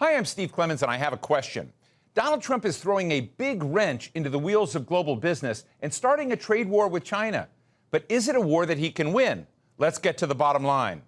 Hi, I'm Steve Clemons, and I have a question. Donald Trump is throwing a big wrench into the wheels of global business and starting a trade war with China. But is it a war that he can win? Let's get to the bottom line.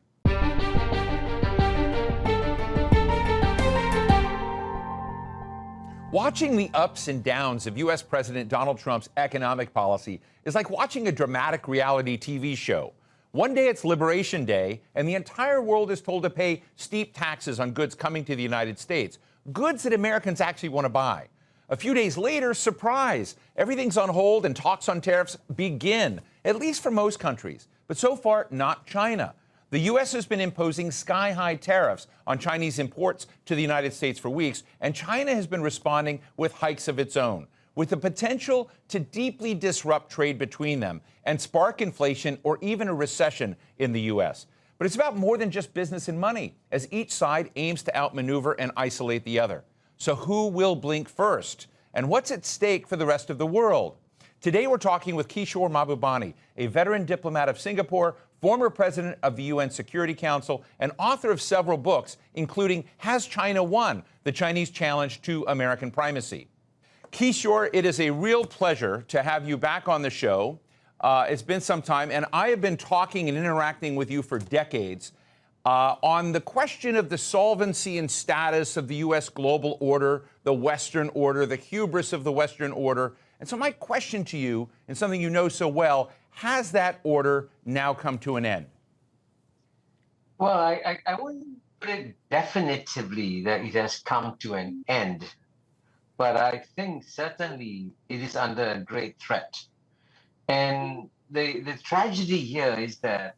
Watching the ups and downs of U.S. President Donald Trump's economic policy is like watching a dramatic reality TV show. One day it's Liberation Day, and the entire world is told to pay steep taxes on goods coming to the United States, goods that Americans actually want to buy. A few days later, surprise, everything's on hold and talks on tariffs begin, at least for most countries. But so far, not China. The U.S. has been imposing sky-high tariffs on Chinese imports to the United States for weeks, and China has been responding with hikes of its own, with the potential to deeply disrupt trade between them and spark inflation or even a recession in the U.S. But it's about more than just business and money, as each side aims to outmaneuver and isolate the other. So who will blink first? And what's at stake for the rest of the world? Today we're talking with Kishore Mahbubani, a veteran diplomat of Singapore, former president of the UN Security Council, and author of several books, including Has China Won? The Chinese Challenge to American Primacy. Kishore, it is a real pleasure to have you back on the show. It's been some time, and I have been talking and interacting with you for decades on the question of the solvency and status of the U.S. global order, the Western order, the hubris of the Western order. And so my question to you, and something you know so well, has that order now come to an end? Well, I wouldn't put it definitively that it has come to an end, but I think certainly it is under a great threat. And the tragedy here is that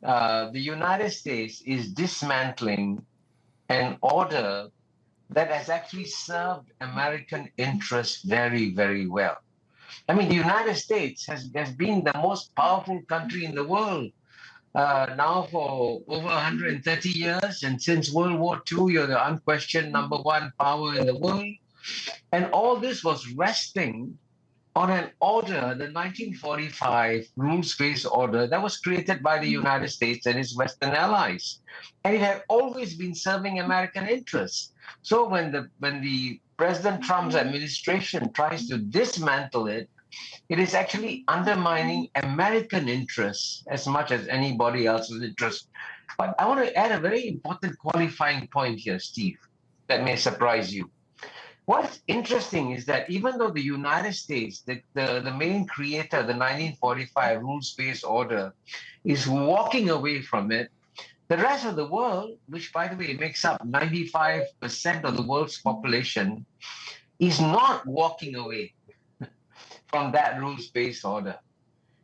the United States is dismantling an order that has actually served American interests very, very well. I mean, the United States has been the most powerful country in the world now for over 130 years. And since World War II, you're the unquestioned #1 power in the world. And all this was resting on an order, the 1945 rules-based order that was created by the United States and its Western allies. And it had always been serving American interests. So when the President Trump's administration tries to dismantle it, it is actually undermining American interests as much as anybody else's interests. But I want to add a very important qualifying point here, Steve, that may surprise you. What's interesting is that even though the United States, the main creator of the 1945 rules-based order, is walking away from it, the rest of the world, which, by the way, makes up 95% of the world's population, is not walking away from that rules-based order.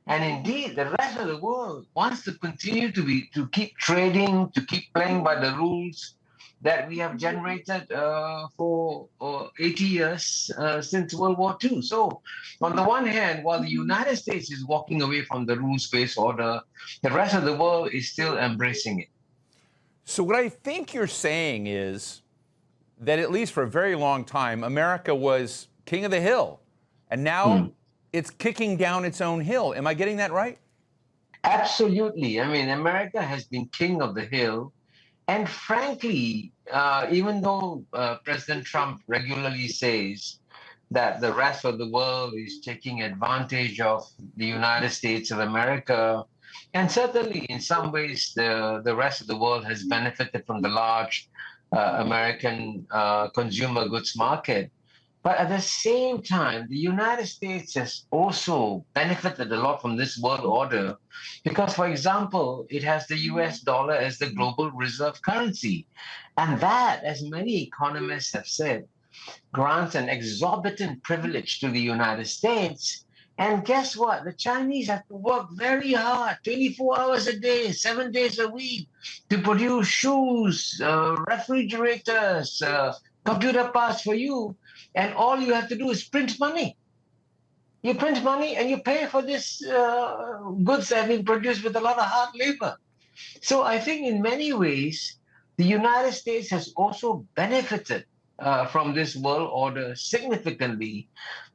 And indeed, the rest of the world wants to continue to keep trading, to keep playing by the rules that we have generated for 80 years since World War II. So on the one hand, while the United States is walking away from the rules-based order, the rest of the world is still embracing it. So what I think you're saying is that at least for a very long time, America was king of the hill, and now it's kicking down its own hill. Am I getting that right? Absolutely. I mean, America has been king of the hill. And frankly, even though President Trump regularly says that the rest of the world is taking advantage of the United States of America, and certainly in some ways the rest of the world has benefited from the large American consumer goods market. But at the same time, the United States has also benefited a lot from this world order because, for example, it has the US dollar as the global reserve currency. And that, as many economists have said, grants an exorbitant privilege to the United States. And guess what? The Chinese have to work very hard, 24 hours a day, 7 days a week, to produce shoes, refrigerators, computer parts for you. And all you have to do is print money. You print money and you pay for this goods that have been produced with a lot of hard labor. So I think in many ways, the United States has also benefited from this world order significantly.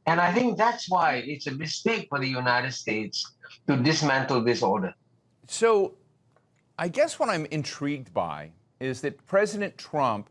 And I think that's why it's a mistake for the United States to dismantle this order. So I guess what I'm intrigued by is that President Trump,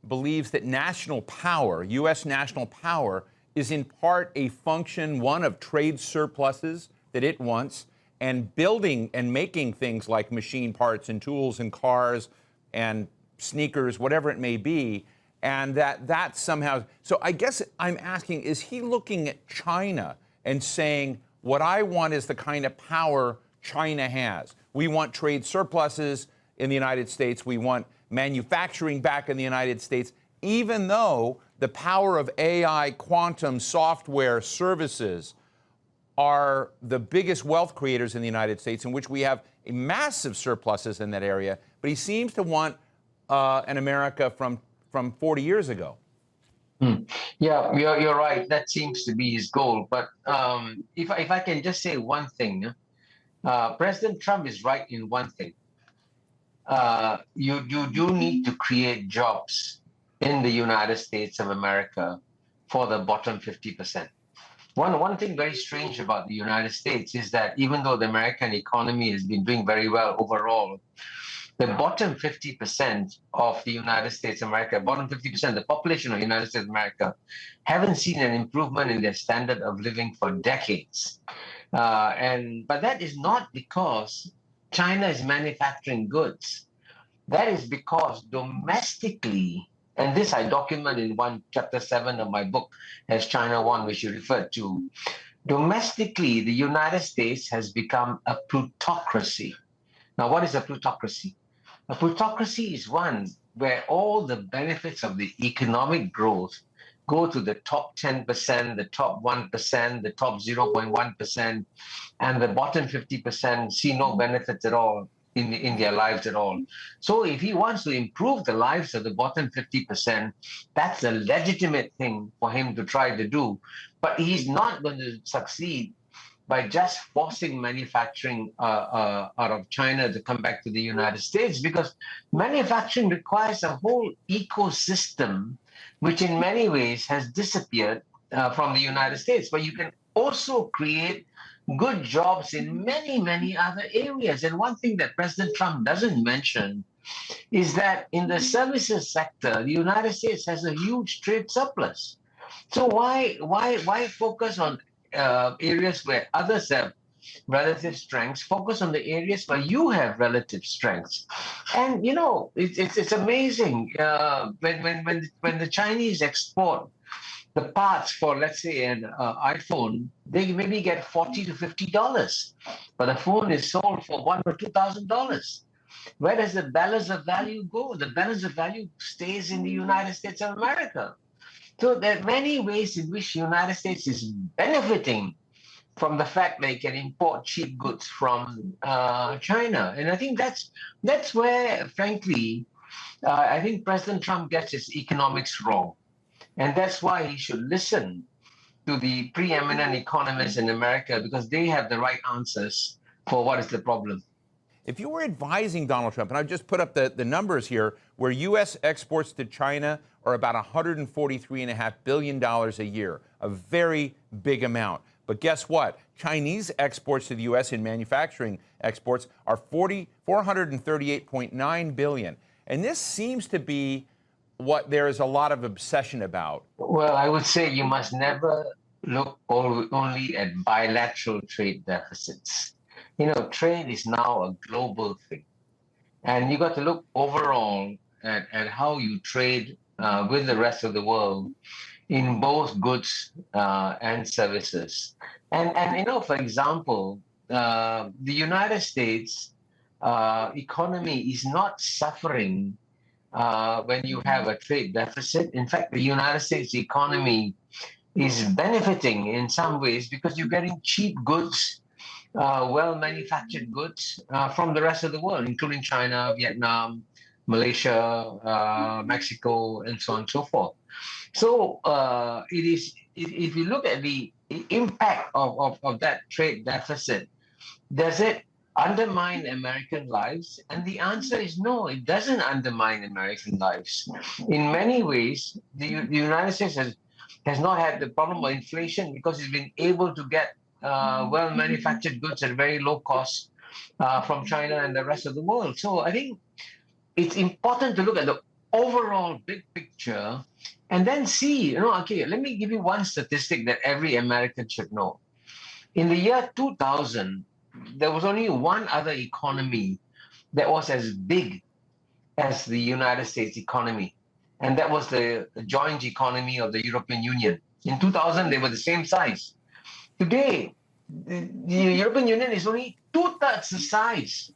believes that national power, U.S. national power, is in part a function, one, of trade surpluses that it wants, and building and making things like machine parts and tools and cars and sneakers, whatever it may be, and that somehow. So I guess I'm asking, is he looking at China and saying, what I want is the kind of power China has? We want trade surpluses in the United States. We want manufacturing back in the United States, even though the power of AI, quantum, software, services are the biggest wealth creators in the United States, in which we have massive surpluses in that area. But he seems to want an America from 40 years ago. Yeah, you're right. That seems to be his goal. But if I can just say one thing, President Trump is right in one thing. You do need to create jobs in the United States of America for the bottom 50%. One thing very strange about the United States is that even though the American economy has been doing very well overall, the bottom 50% of the United States of America, bottom 50% of the population of the United States of America, haven't seen an improvement in their standard of living for decades. But that is not because China is manufacturing goods. That is because domestically, and this I document in chapter 7 of my book, as China One, which you referred to, domestically, the United States has become a plutocracy. Now, what is a plutocracy? A plutocracy is one where all the benefits of the economic growth go to the top 10%, the top 1%, the top 0.1%, and the bottom 50% see no benefits at all in their lives at all. So if he wants to improve the lives of the bottom 50%, that's a legitimate thing for him to try to do. But he's not going to succeed by just forcing manufacturing out of China to come back to the United States, because manufacturing requires a whole ecosystem, which in many ways has disappeared from the United States. But you can also create good jobs in many, many other areas. And one thing that President Trump doesn't mention is that in the services sector, the United States has a huge trade surplus. So why focus on areas where others have relative strengths? Focus on the areas where you have relative strengths. And you know, it's amazing when the Chinese export the parts for, let's say, an iPhone, they maybe get $40 to $50, but the phone is sold for $1,000 or $2,000. Where does the balance of value go? The balance of value stays in the United States of America. So there are many ways in which the United States is benefiting from the fact they can import cheap goods from China. And I think that's where, frankly, I think President Trump gets his economics wrong. And that's why he should listen to the preeminent economists in America, because they have the right answers for what is the problem. If you were advising Donald Trump, and I've just put up the numbers here, where U.S. exports to China are about $143.5 billion a year, a very big amount. But guess what? Chinese exports to the U.S. in manufacturing exports are $438.9 billion. And this seems to be what there is a lot of obsession about. Well, I would say you must never look only at bilateral trade deficits. You know, trade is now a global thing. And you got to look overall at how you trade with the rest of the world in both goods and services. And you know, for example, the United States economy is not suffering when you have a trade deficit. In fact, the United States economy is benefiting in some ways because you're getting cheap goods, well-manufactured goods from the rest of the world, including China, Vietnam, Malaysia, Mexico, and so on and so forth. So if you look at the impact of that trade deficit, does it undermine American lives? And the answer is no, it doesn't undermine American lives. In many ways, the United States has not had the problem of inflation because it's been able to get well-manufactured goods at very low cost from China and the rest of the world. So I think it's important to look at the overall big picture, and then see, okay, let me give you one statistic that every American should know. In the year 2000, there was only one other economy that was as big as the United States economy, and that was the joint economy of the European Union. In 2000, they were the same size. Today, the European Union is only two-thirds the size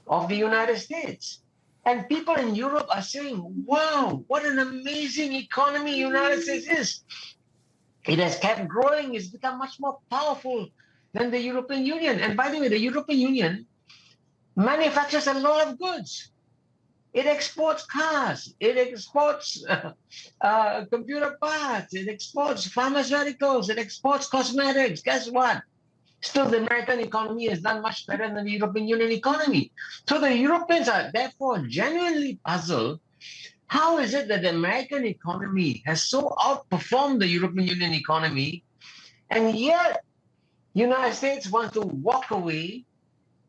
of the United States. And people in Europe are saying, wow, what an amazing economy United States is. It has kept growing. It's become much more powerful than the European Union. And by the way, the European Union manufactures a lot of goods. It exports cars. It exports computer parts. It exports pharmaceuticals. It exports cosmetics. Guess what? Still, the American economy has done much better than the European Union economy. So the Europeans are therefore genuinely puzzled. How is it that the American economy has so outperformed the European Union economy, and yet the United States wants to walk away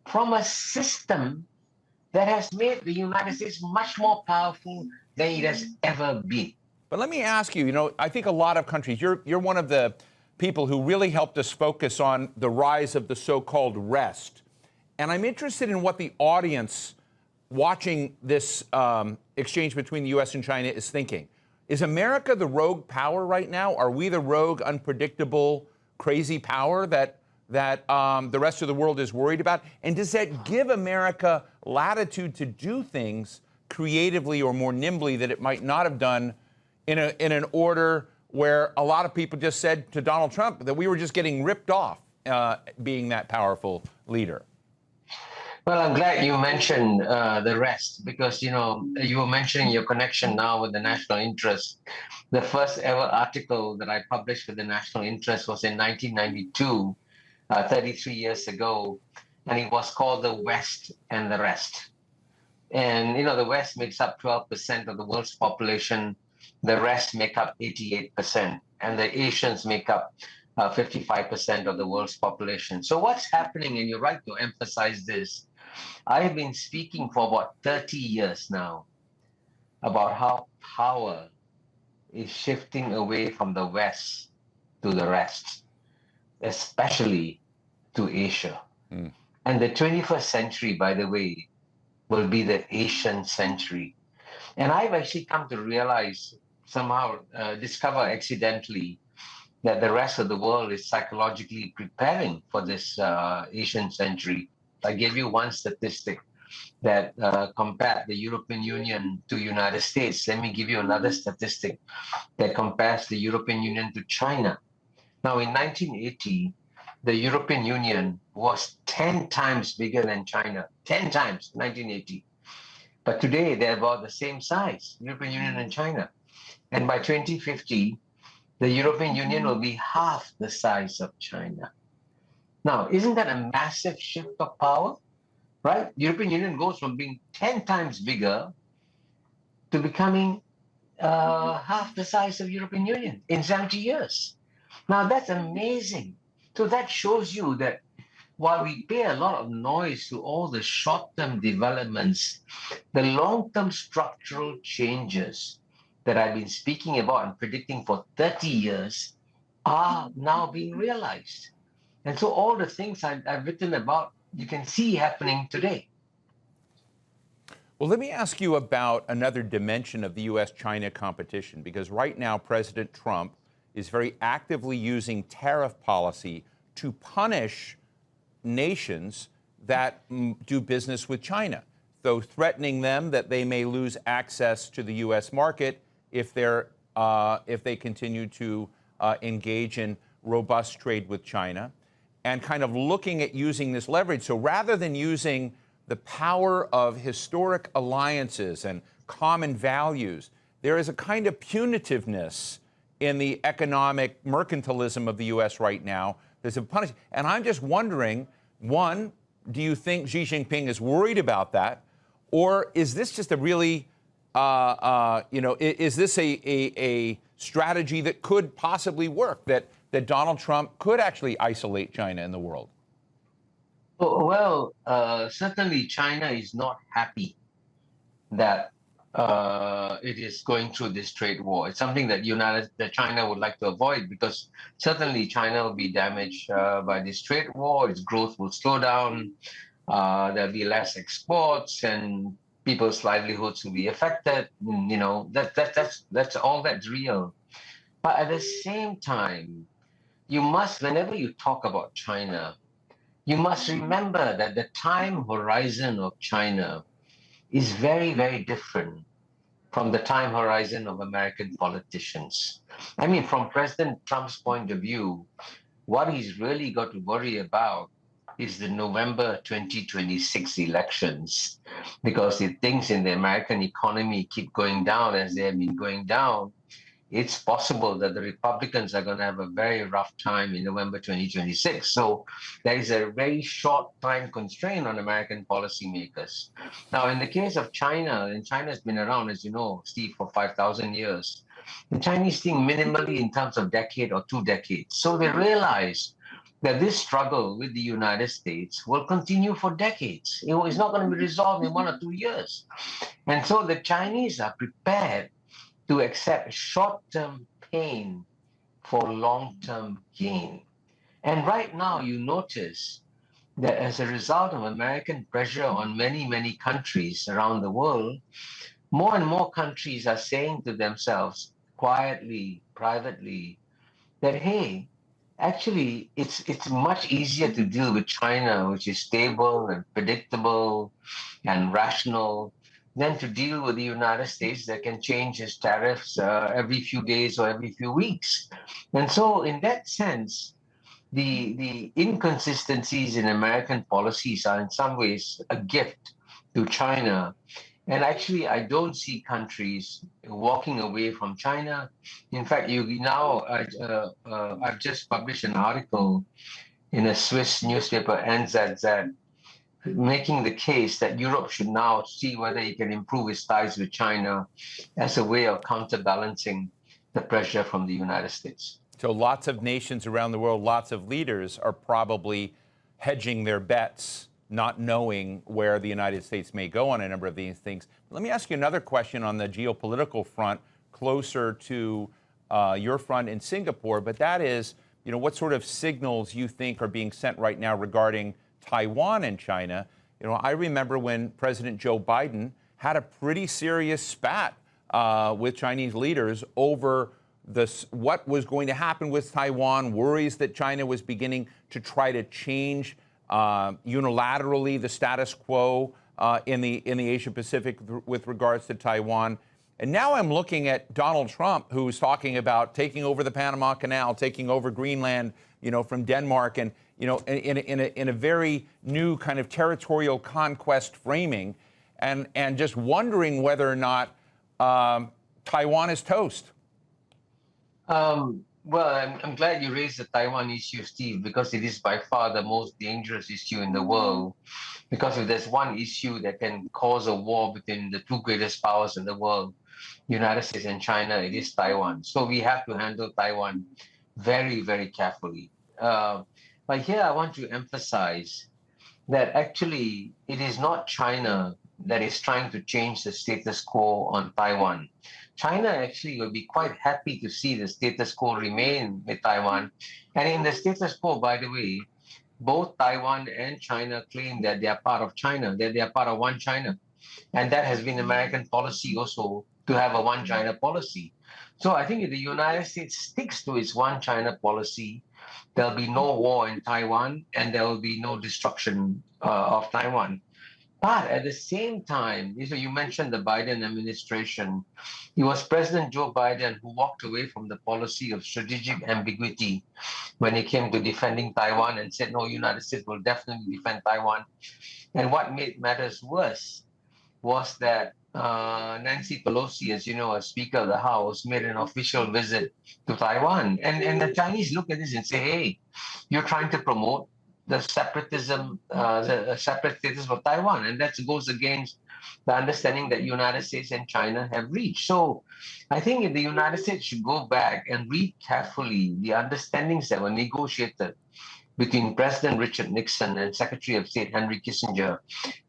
from a system that has made the United States much more powerful than it has ever been? But let me ask you, I think a lot of countries, you're one of the people who really helped us focus on the rise of the so-called rest. And I'm interested in what the audience watching this exchange between the U.S. and China is thinking. Is America the rogue power right now? Are we the rogue, unpredictable, crazy power that the rest of the world is worried about? And does that give America latitude to do things creatively or more nimbly that it might not have done in an order where a lot of people just said to Donald Trump that we were just getting ripped off being that powerful leader? Well, I'm glad you mentioned the rest, because, you were mentioning your connection now with the national interest. The first ever article that I published with the national interest was in 1992, 33 years ago, and it was called The West and the Rest. And, the West makes up 12% of the world's population. The rest make up 88%, and the Asians make up 55% of the world's population. So what's happening, and you're right to emphasize this, I have been speaking for about 30 years now about how power is shifting away from the West to the rest, especially to Asia. And the 21st century, by the way, will be the Asian century. And I've actually come to realize, somehow discover accidentally, that the rest of the world is psychologically preparing for this Asian century. I gave you one statistic that compared the European Union to United States. Let me give you another statistic that compares the European Union to China. Now, in 1980, the European Union was 10 times bigger than China. 10 times, 1980. But today, they're about the same size, European Union and China. And by 2050, the European Union will be half the size of China. Now, isn't that a massive shift of power, right? The European Union goes from being 10 times bigger to becoming half the size of European Union in 70 years. Now, that's amazing. So that shows you that while we pay a lot of noise to all the short-term developments, the long-term structural changes that I've been speaking about and predicting for 30 years are now being realized. And so all the things I've written about, you can see happening today. Well, let me ask you about another dimension of the U.S.-China competition, because right now President Trump is very actively using tariff policy to punish nations that do business with China, though threatening them that they may lose access to the U.S. market if they continue to engage in robust trade with China, and kind of looking at using this leverage. So rather than using the power of historic alliances and common values, there is a kind of punitiveness in the economic mercantilism of the U.S. right now. There's a punishment. And I'm just wondering, one, do you think Xi Jinping is worried about that? Or is this just a really, is this a strategy that could possibly work, that Donald Trump could actually isolate China in the world? Well, certainly China is not happy that it is going through this trade war. It's something that China would like to avoid, because certainly China will be damaged by this trade war. Its growth will slow down. There'll be less exports, and people's livelihoods will be affected. That's all that's real. But at the same time, you must, whenever you talk about China, you must remember that the time horizon of China is very, very different from the time horizon of American politicians. I mean, from President Trump's point of view, what he's really got to worry about is the November 2026 elections, because if things in the American economy keep going down as they have been going down, it's possible that the Republicans are going to have a very rough time in November 2026. So there is a very short time constraint on American policymakers. Now, in the case of China, and China's been around, as you know, Steve, for 5,000 years, the Chinese think minimally in terms of decade or 2 decades. So they realize that this struggle with the United States will continue for decades. It's not going to be resolved in 1 or 2 years. And so the Chinese are prepared to accept short-term pain for long-term gain. And right now, you notice that as a result of American pressure on many, many countries around the world, more and more countries are saying to themselves, quietly, privately, that, hey, actually, it's much easier to deal with China, which is stable and predictable and rational, than to deal with the United States that can change its tariffs every few days or every few weeks. And so, in that sense, the inconsistencies in American policies are in some ways a gift to China. And actually, I don't see countries walking away from China. In fact, I've just published an article in a Swiss newspaper, NZZ, making the case that Europe should now see whether it can improve its ties with China as a way of counterbalancing the pressure from the United States. So lots of nations around the world, lots of leaders are probably hedging their bets, not knowing where the United States may go on a number of these things. Let me ask you another question on the geopolitical front, closer to your front in Singapore, but that is, what sort of signals you think are being sent right now regarding Taiwan and China. I remember when President Joe Biden had a pretty serious spat with Chinese leaders over what was going to happen with Taiwan, worries that China was beginning to try to change unilaterally the status quo in the Asia Pacific with regards to Taiwan. And now I'm looking at Donald Trump, who's talking about taking over the Panama Canal, taking over Greenland, from Denmark, and in a very new kind of territorial conquest framing, and just wondering whether or not Taiwan is toast. Well, I'm glad you raised the Taiwan issue, Steve, because it is by far the most dangerous issue in the world. Because if there's one issue that can cause a war between the two greatest powers in the world, United States and China, it is Taiwan. So we have to handle Taiwan very, very carefully. But here I want to emphasize that actually it is not China that is trying to change the status quo on Taiwan. China actually will be quite happy to see the status quo remain with Taiwan. And in the status quo, by the way, both Taiwan and China claim that they are part of China, that they are part of one China. And that has been American policy also, to have a one China policy. So I think if the United States sticks to its one China policy, there'll be no war in Taiwan and there will be no destruction of Taiwan. But at the same time, you mentioned the Biden administration. It was President Joe Biden who walked away from the policy of strategic ambiguity when it came to defending Taiwan and said, no, United States will definitely defend Taiwan. And what made matters worse was that Nancy Pelosi, as you know, as Speaker of the House, made an official visit to Taiwan. And the Chinese look at this and say, hey, you're trying to promote the separatism, the separate status for Taiwan. And that goes against the understanding that United States and China have reached. So I think if the United States should go back and read carefully the understandings that were negotiated between President Richard Nixon and Secretary of State Henry Kissinger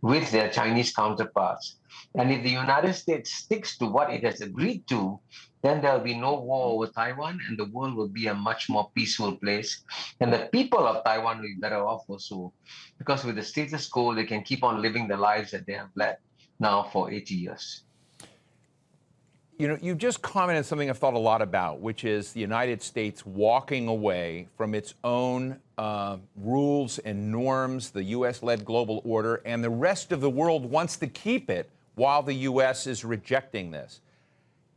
with their Chinese counterparts. And if the United States sticks to what it has agreed to, then there'll be no war over Taiwan, and the world will be a much more peaceful place. And the people of Taiwan will be better off also, because with the status quo, they can keep on living the lives that they have led now for 80 years. You know, you just commented something I've thought a lot about, which is the United States walking away from its own rules and norms, the U.S.-led global order, and the rest of the world wants to keep it while the U.S. is rejecting this.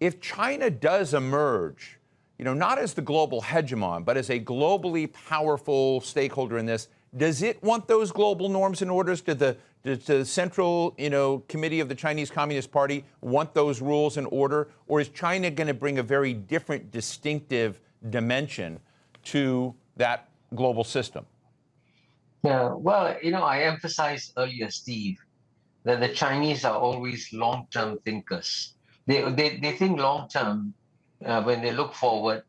If China does emerge, you know, not as the global hegemon, but as a globally powerful stakeholder in this, does it want those global norms and orders? Does the Central, Committee of the Chinese Communist Party want those rules and order? Or is China going to bring a very different, distinctive dimension to that global system? Yeah, well, I emphasized earlier, Steve, that the Chinese are always long-term thinkers. They think long-term when they look forward,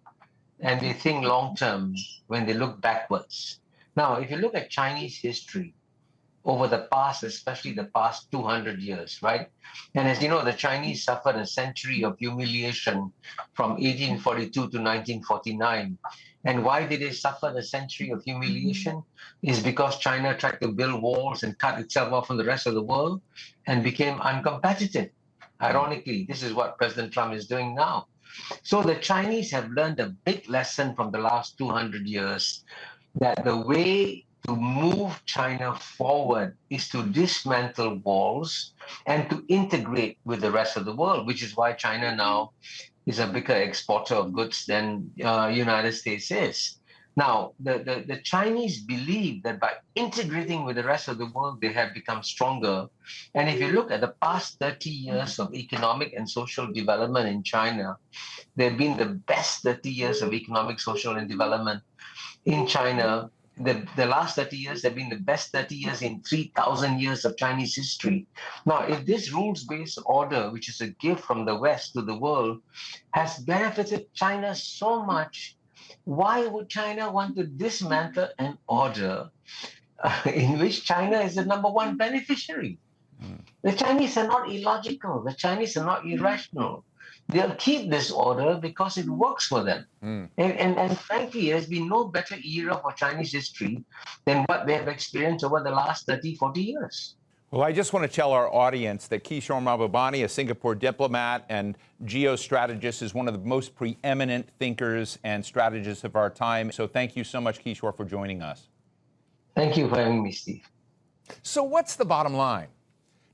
and they think long-term when they look backwards. Now, if you look at Chinese history over the past, especially the past 200 years, right? And as you know, the Chinese suffered a century of humiliation from 1842 to 1949. And why did they suffer the century of humiliation? Is because China tried to build walls and cut itself off from the rest of the world and became uncompetitive. Ironically, this is what President Trump is doing now. So the Chinese have learned a big lesson from the last 200 years that the way to move China forward is to dismantle walls and to integrate with the rest of the world, which is why China now is a bigger exporter of goods than United States is. Now, the Chinese believe that by integrating with the rest of the world, they have become stronger. And if you look at the past 30 years of economic and social development in China, they've been the best 30 years of economic, social, and development in China. The last 30 years have been the best 30 years in 3,000 years of Chinese history. Now, if this rules-based order, which is a gift from the West to the world, has benefited China so much, why would China want to dismantle an order in which China is the number one beneficiary? The Chinese are not illogical. The Chinese are not irrational. They'll keep this order because it works for them. And frankly, there's been no better era for Chinese history than what they have experienced over the last 30, 40 years. Well, I just want to tell our audience that Kishore Mahbubani, a Singapore diplomat and geostrategist, is one of the most preeminent thinkers and strategists of our time. So thank you so much, Kishore, for joining us. Thank you for having me, Steve. So what's the bottom line?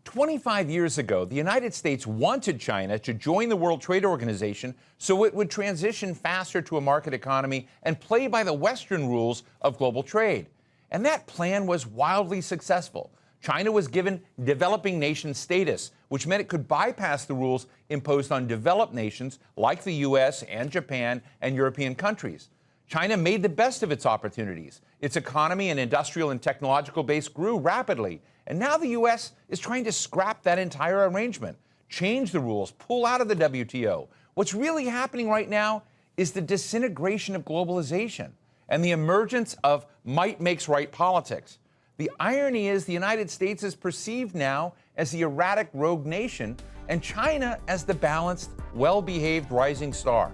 25 years ago, the United States wanted China to join the World Trade Organization so it would transition faster to a market economy and play by the Western rules of global trade. And that plan was wildly successful. China was given developing nation status, which meant it could bypass the rules imposed on developed nations like the U.S. and Japan and European countries. China made the best of its opportunities. Its economy and industrial and technological base grew rapidly. And now the U.S. is trying to scrap that entire arrangement, change the rules, pull out of the WTO. What's really happening right now is the disintegration of globalization and the emergence of might makes right politics. The irony is the United States is perceived now as the erratic rogue nation and China as the balanced, well-behaved rising star.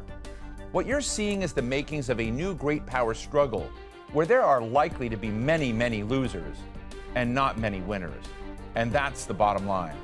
What you're seeing is the makings of a new great power struggle where there are likely to be many, many losers and not many winners. And that's the bottom line.